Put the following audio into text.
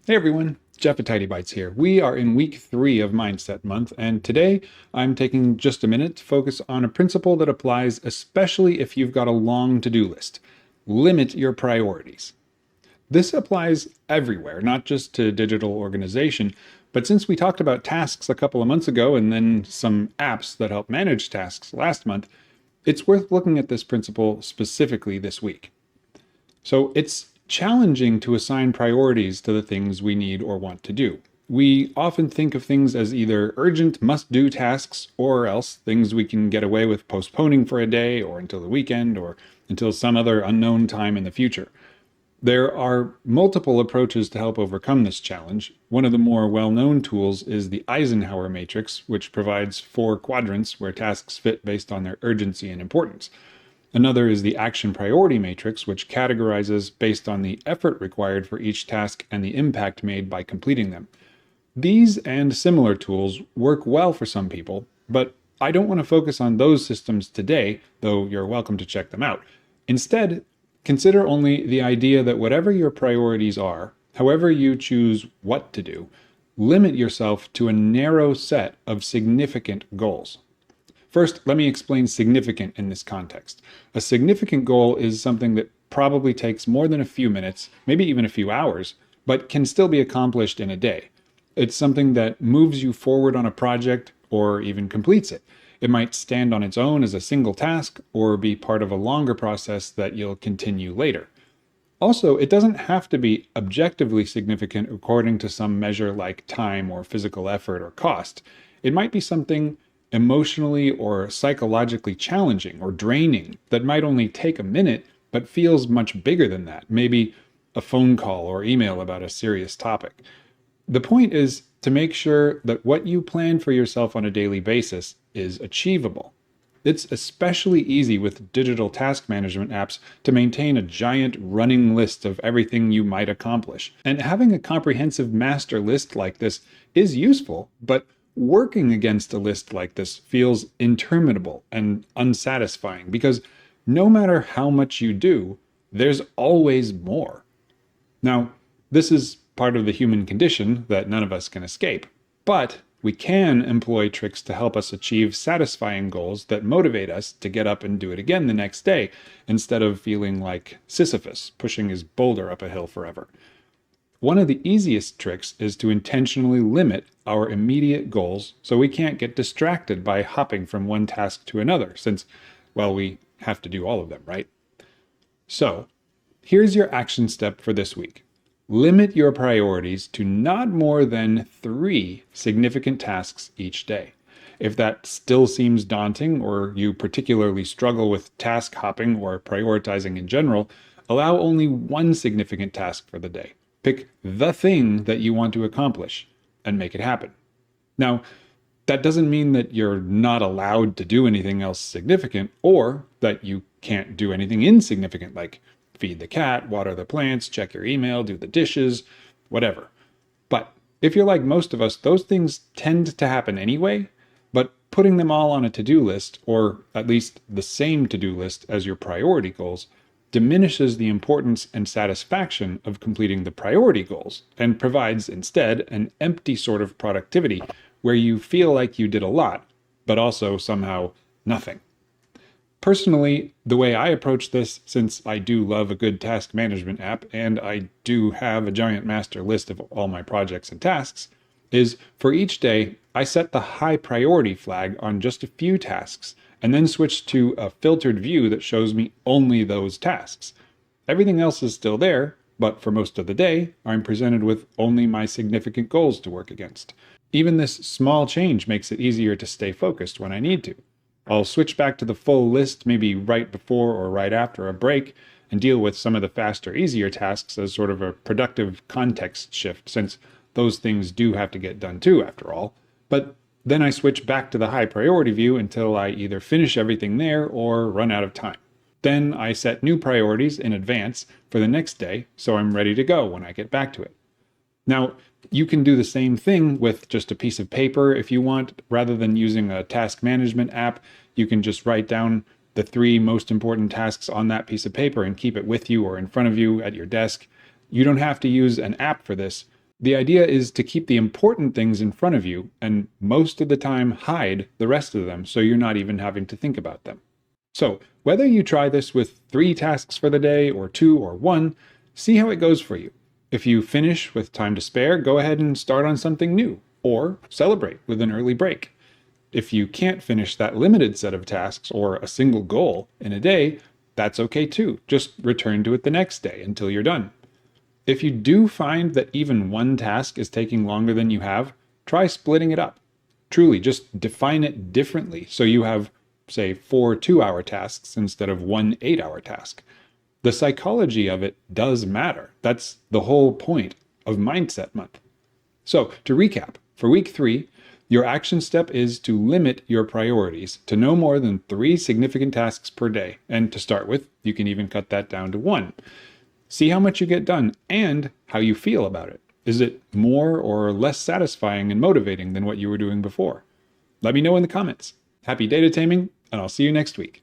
Hey everyone, Jeff at Tidy Bytes here. We are in week 3 of Mindset Month, and today I'm taking just a minute to focus on a principle that applies especially if you've got a long to-do list. Limit your priorities. This applies everywhere, not just to digital organization, but since we talked about tasks a couple of months ago and then some apps that help manage tasks last month, it's worth looking at this principle specifically this week. So it's challenging to assign priorities to the things we need or want to do. We often think of things as either urgent, must do tasks, or else things we can get away with postponing for a day or until the weekend or until some other unknown time in the future. There are multiple approaches to help overcome this challenge. One of the more well-known tools is the Eisenhower matrix, which provides 4 quadrants where tasks fit based on their urgency and importance. Another is the action priority matrix, which categorizes based on the effort required for each task and the impact made by completing them. These and similar tools work well for some people, but I don't want to focus on those systems today, though you're welcome to check them out. Instead, consider only the idea that whatever your priorities are, however you choose what to do, limit yourself to a narrow set of significant goals. First, let me explain significant in this context. A significant goal is something that probably takes more than a few minutes, maybe even a few hours, but can still be accomplished in a day. It's something that moves you forward on a project or even completes it. It might stand on its own as a single task or be part of a longer process that you'll continue later. Also, it doesn't have to be objectively significant according to some measure like time or physical effort or cost. It might be something emotionally or psychologically challenging or draining that might only take a minute but feels much bigger than that, maybe a phone call or email about a serious topic. The point is to make sure that what you plan for yourself on a daily basis is achievable. It's especially easy with digital task management apps to maintain a giant running list of everything you might accomplish. And having a comprehensive master list like this is useful, but working against a list like this feels interminable and unsatisfying because no matter how much you do, there's always more. Now, this is part of the human condition that none of us can escape, but we can employ tricks to help us achieve satisfying goals that motivate us to get up and do it again the next day instead of feeling like Sisyphus pushing his boulder up a hill forever. One of the easiest tricks is to intentionally limit our immediate goals so we can't get distracted by hopping from one task to another, since, well, we have to do all of them, right? So, here's your action step for this week. Limit your priorities to not more than 3 significant tasks each day. If that still seems daunting or you particularly struggle with task hopping or prioritizing in general, allow only 1 significant task for the day. Pick the thing that you want to accomplish and make it happen. Now, that doesn't mean that you're not allowed to do anything else significant or that you can't do anything insignificant like feed the cat, water the plants, check your email, do the dishes, whatever. But if you're like most of us, those things tend to happen anyway, but putting them all on a to-do list, or at least the same to-do list as your priority goals, diminishes the importance and satisfaction of completing the priority goals and provides instead an empty sort of productivity where you feel like you did a lot, but also somehow nothing. Personally, the way I approach this, since I do love a good task management app and I do have a giant master list of all my projects and tasks, is for each day, I set the high priority flag on just a few tasks and then switch to a filtered view that shows me only those tasks. Everything else is still there, but for most of the day, I'm presented with only my significant goals to work against. Even this small change makes it easier to stay focused when I need to. I'll switch back to the full list maybe right before or right after a break and deal with some of the faster, easier tasks as sort of a productive context shift, since those things do have to get done too, after all. But then I switch back to the high priority view until I either finish everything there or run out of time. Then I set new priorities in advance for the next day so I'm ready to go when I get back to it. Now, you can do the same thing with just a piece of paper if you want. Rather than using a task management app, you can just write down the 3 most important tasks on that piece of paper and keep it with you or in front of you at your desk. You don't have to use an app for this. The idea is to keep the important things in front of you and most of the time hide the rest of them so you're not even having to think about them. So, whether you try this with 3 tasks for the day or 2 or 1, see how it goes for you. If you finish with time to spare, go ahead and start on something new, or celebrate with an early break. If you can't finish that limited set of tasks or a single goal in a day, that's okay too. Just return to it the next day until you're done. If you do find that even one task is taking longer than you have, try splitting it up. Truly, just define it differently so you have, say, 4 2-hour tasks instead of 1 8-hour task. The psychology of it does matter. That's the whole point of Mindset Month. So, to recap, for week 3, your action step is to limit your priorities to no more than 3 significant tasks per day. And to start with, you can even cut that down to 1. See how much you get done and how you feel about it. Is it more or less satisfying and motivating than what you were doing before? Let me know in the comments. Happy data taming, and I'll see you next week.